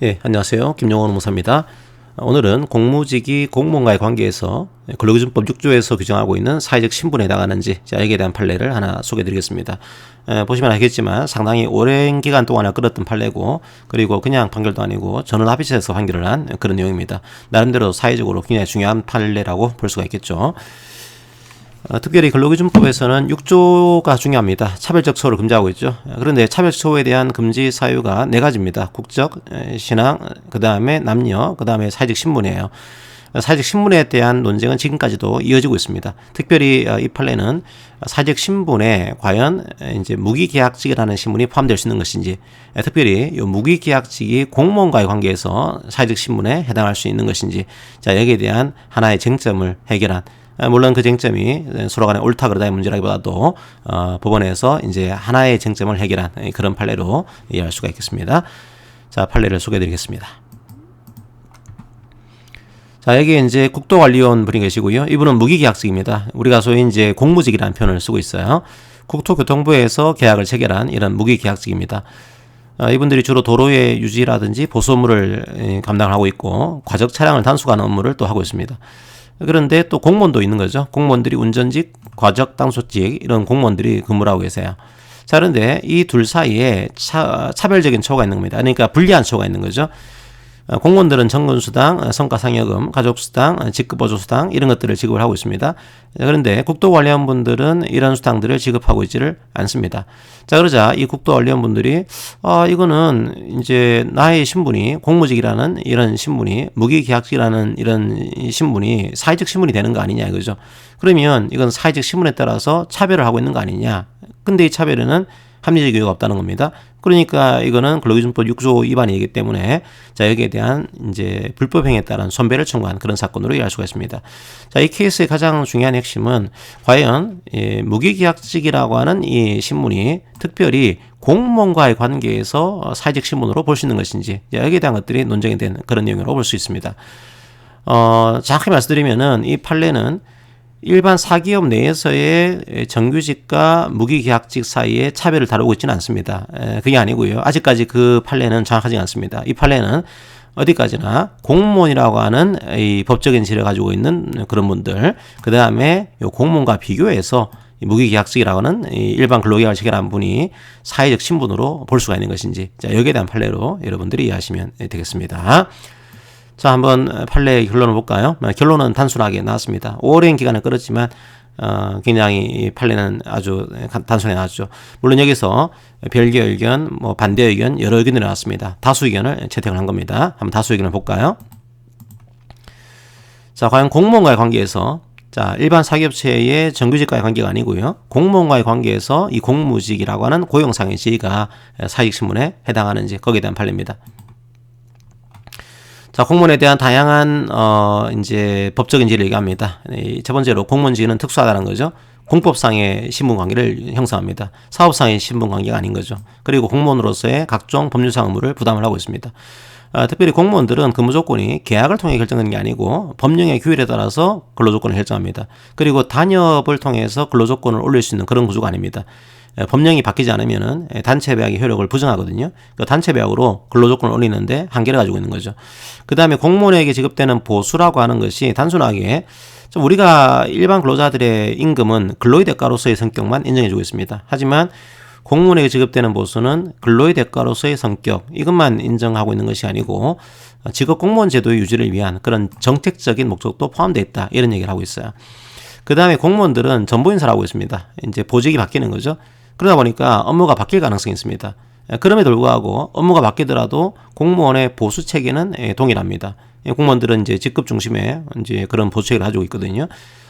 예, 안녕하세요. 김용원 의무사입니다. 오늘은 공무직이 공무원과의 관계에서 근로기준법 6조에서 규정하고 있는 사회적 신분에 해당하는지 여기에 대한 판례를 하나 소개해드리겠습니다. 보시면 알겠지만 상당히 오랜 기간 동안에 끌었던 판례고, 그리고 그냥 판결도 아니고 전원합의체에서 판결을 한 그런 내용입니다. 나름대로 사회적으로 굉장히 중요한 판례라고 볼 수가 있겠죠. 특별히 근로기준법에서는 6조가 중요합니다. 차별적 처우를 금지하고 있죠. 그런데 차별적 처우에 대한 금지 사유가 네 가지입니다. 국적, 신앙, 그 다음에 남녀, 그 다음에 사회적 신분이에요. 사회적 신분에 대한 논쟁은 지금까지도 이어지고 있습니다. 특별히 이 판례는 사회적 신분에 과연 이제 무기계약직이라는 신분이 포함될 수 있는 것인지, 특별히 이 무기계약직이 공무원과의 관계에서 사회적 신분에 해당할 수 있는 것인지, 자, 여기에 대한 하나의 쟁점을 해결한, 물론 그 쟁점이 서로 간에 옳다 그러다의 문제라기보다도 법원에서 이제 하나의 쟁점을 해결한 그런 판례로 이해할 수가 있겠습니다. 자, 판례를 소개해드리겠습니다. 자, 여기 이제 국토관리원 분이 계시고요. 이분은 무기계약직입니다. 우리가 소위 이제 공무직이라는 표현을 쓰고 있어요. 국토교통부에서 계약을 체결한 이런 무기계약직입니다. 이분들이 주로 도로의 유지라든지 보수 업무를 감당하고 있고, 과적 차량을 단속하는 업무를 또 하고 있습니다. 그런데 또 공무원도 있는 거죠. 공무원들이 운전직, 과적 단속직 이런 공무원들이 근무를 하고 계세요. 자, 그런데 이 둘 사이에 차별적인 처우가 있는 겁니다. 그러니까 불리한 처우가 있는 거죠. 공무원들은 정근수당, 성과상여금, 가족수당, 직급보조수당 이런 것들을 지급을 하고 있습니다. 그런데 국토관리원분들은 이런 수당들을 지급하고 있지를 않습니다. 자, 그러자 이 국토관리원분들이 이거는 이제 나의 신분이 공무직이라는 이런 신분이 무기계약직이라는 이런 신분이 사회적 신분이 되는 거 아니냐 이거죠. 그러면 이건 사회적 신분에 따라서 차별을 하고 있는 거 아니냐. 근데 이 차별에는 합리적 이유가 없다는 겁니다. 그러니까 이거는 근로기준법 6조 위반이기 때문에 자, 여기에 대한 이제 불법 행위에 따른 손배를 청구한 그런 사건으로 이해할 수가 있습니다. 자, 이 케이스의 가장 중요한 핵심은 과연 무기계약직이라고 하는 이 신분이 특별히 공무원과의 관계에서 사회적 신분으로 볼 수 있는 것인지, 여기에 대한 것들이 논쟁이 된 그런 내용으로 볼 수 있습니다. 정확히 말씀드리면은 이 판례는 일반 사기업 내에서의 정규직과 무기계약직 사이의 차별을 다루고 있지는 않습니다. 그게 아니고요. 아직까지 그 판례는 정확하지 않습니다. 이 판례는 어디까지나 공무원이라고 하는 이 법적인 지위를 가지고 있는 그런 분들, 그 다음에 공무원과 비교해서 무기계약직이라고 하는 일반 근로계약을 체결한 분이 사회적 신분으로 볼 수가 있는 것인지, 자, 여기에 대한 판례로 여러분들이 이해하시면 되겠습니다. 자, 한번 판례의 결론을 볼까요? 결론은 단순하게 나왔습니다. 오랜 기간을 끌었지만 굉장히 판례는 아주 단순히 나왔죠. 물론 여기서 별개 의견, 반대 의견, 여러 의견이 나왔습니다. 다수 의견을 채택을 한 겁니다. 한번 다수 의견을 볼까요? 자, 과연 공무원과의 관계에서, 자, 일반 사기업체의 정규직과의 관계가 아니고요. 공무원과의 관계에서 이 공무직이라고 하는 고용상의 지위가 사익신분에 해당하는지, 거기에 대한 판례입니다. 자, 공무원에 대한 다양한 이제 법적인 지위를 얘기합니다. 첫 번째로 공무원직은 특수하다는 거죠. 공법상의 신분관계를 형성합니다. 사업상의 신분관계가 아닌 거죠. 그리고 공무원으로서의 각종 법률상 의무를 부담을 하고 있습니다. 특별히 공무원들은 근무 조건이 계약을 통해 결정되는 게 아니고 법령의 규율에 따라서 근로조건을 결정합니다. 그리고 단협을 통해서 근로조건을 올릴 수 있는 그런 구조가 아닙니다. 법령이 바뀌지 않으면은 단체 계약의 효력을 부정하거든요. 그 단체 계약으로 근로조건을 올리는데 한계를 가지고 있는 거죠. 그 다음에 공무원에게 지급되는 보수라고 하는 것이 단순하게 우리가 일반 근로자들의 임금은 근로의 대가로서의 성격만 인정해주고 있습니다. 하지만 공무원에게 지급되는 보수는 근로의 대가로서의 성격, 이것만 인정하고 있는 것이 아니고 직업 공무원 제도의 유지를 위한 그런 정책적인 목적도 포함되어 있다, 이런 얘기를 하고 있어요. 그 다음에 공무원들은 전보인사를 하고 있습니다. 이제 보직이 바뀌는 거죠. 그러다 보니까 업무가 바뀔 가능성이 있습니다. 그럼에도 불구하고 업무가 바뀌더라도 공무원의 보수 체계는 동일합니다. 공무원들은 이제 직급 중심의 이제 그런 보수 체계를 가지고 있거든요.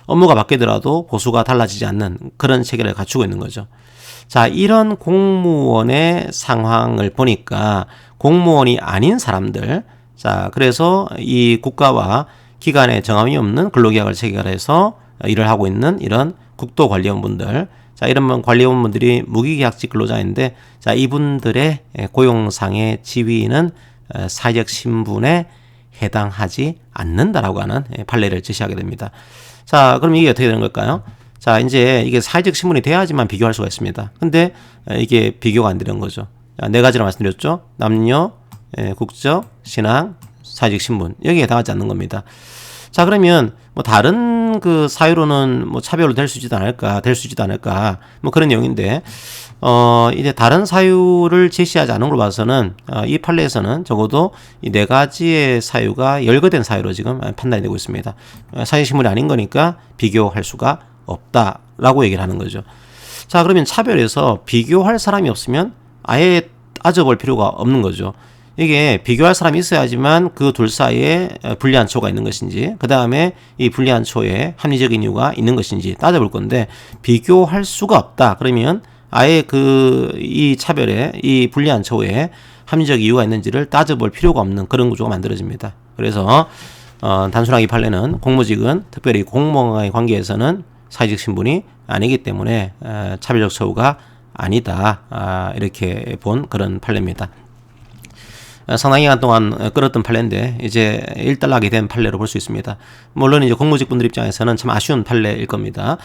업무가 바뀌더라도 보수가 달라지지 않는 그런 체계를 갖추고 있는 거죠. 자, 이런 공무원의 상황을 보니까 공무원이 아닌 사람들, 자, 그래서 이 국가와 기관에 정함이 없는 근로계약을 체결해서 일을 하고 있는 이런 국토관리원분들, 자, 이런 관리원분들이 무기계약직 근로자인데, 자, 이분들의 고용상의 지위는 사회적 신분에 해당하지 않는다라고 하는 판례를 제시하게 됩니다. 자, 그럼 이게 어떻게 되는 걸까요? 자, 이제 이게 사회적 신분이 돼야지만 비교할 수가 있습니다. 근데 이게 비교가 안 되는 거죠. 네 가지를 말씀드렸죠. 남녀, 국적, 신앙, 사회적 신분 여기에 해당하지 않는 겁니다. 자, 그러면 뭐 다른 그 사유로는 뭐 차별로 될 수 있지도 않을까 뭐 그런 내용인데 이제 다른 사유를 제시하지 않은 걸로 봐서는 이 판례에서는 적어도 이 네 가지의 사유가 열거된 사유로 지금 판단이 되고 있습니다. 사회적 신분이 아닌 거니까 비교할 수가 없다라고 얘기를 하는 거죠. 자, 그러면 차별에서 비교할 사람이 없으면 아예 따져볼 필요가 없는 거죠. 이게 비교할 사람이 있어야지만 그 둘 사이에 불리한 초가 있는 것인지, 그 다음에 이 불리한 초에 합리적인 이유가 있는 것인지 따져볼 건데, 비교할 수가 없다. 그러면 아예 이 차별에 이 불리한 초에 합리적 이유가 있는지를 따져볼 필요가 없는 그런 구조가 만들어집니다. 그래서 단순하게 이 판례는 공무직은 특별히 공무원과의 관계에서는 사회적 신분이 아니기 때문에 차별적 처우가 아니다. 이렇게 본 그런 판례입니다. 상당히 기간 동안 끌었던 판례인데 이제 일단락이 된 판례로 볼 수 있습니다. 물론 이제 공무직 분들 입장에서는 참 아쉬운 판례일 겁니다.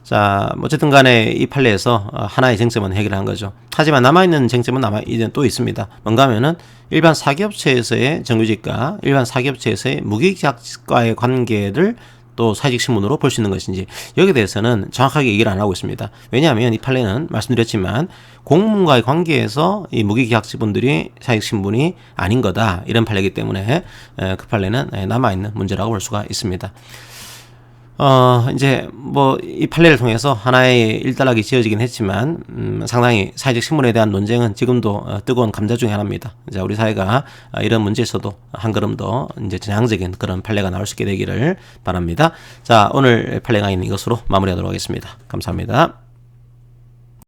자, 어쨌든 간에 이 판례에서 하나의 쟁점은 해결한 거죠. 하지만 남아있는 쟁점은 이제 또 있습니다. 뭔가 하면은 일반 사기업체에서의 정규직과 일반 사기업체에서의 무기계약직과의 관계를 또 사회적 신분으로 볼 수 있는 것인지, 여기에 대해서는 정확하게 얘기를 안 하고 있습니다. 왜냐하면 이 판례는 말씀드렸지만 공무원과의 관계에서 이 무기계약직분들이 사회적 신분이 아닌 거다, 이런 판례이기 때문에 그 판례는 남아있는 문제라고 볼 수가 있습니다. 이제 뭐 이 판례를 통해서 하나의 일단락이 지어지긴 했지만 상당히 사회적 신분에 대한 논쟁은 지금도 뜨거운 감자 중에 하나입니다. 이제 우리 사회가 이런 문제에서도 한 걸음 더 이제 전향적인 그런 판례가 나올 수 있게 되기를 바랍니다. 자, 오늘 판례 강의는 이것으로 마무리하도록 하겠습니다. 감사합니다.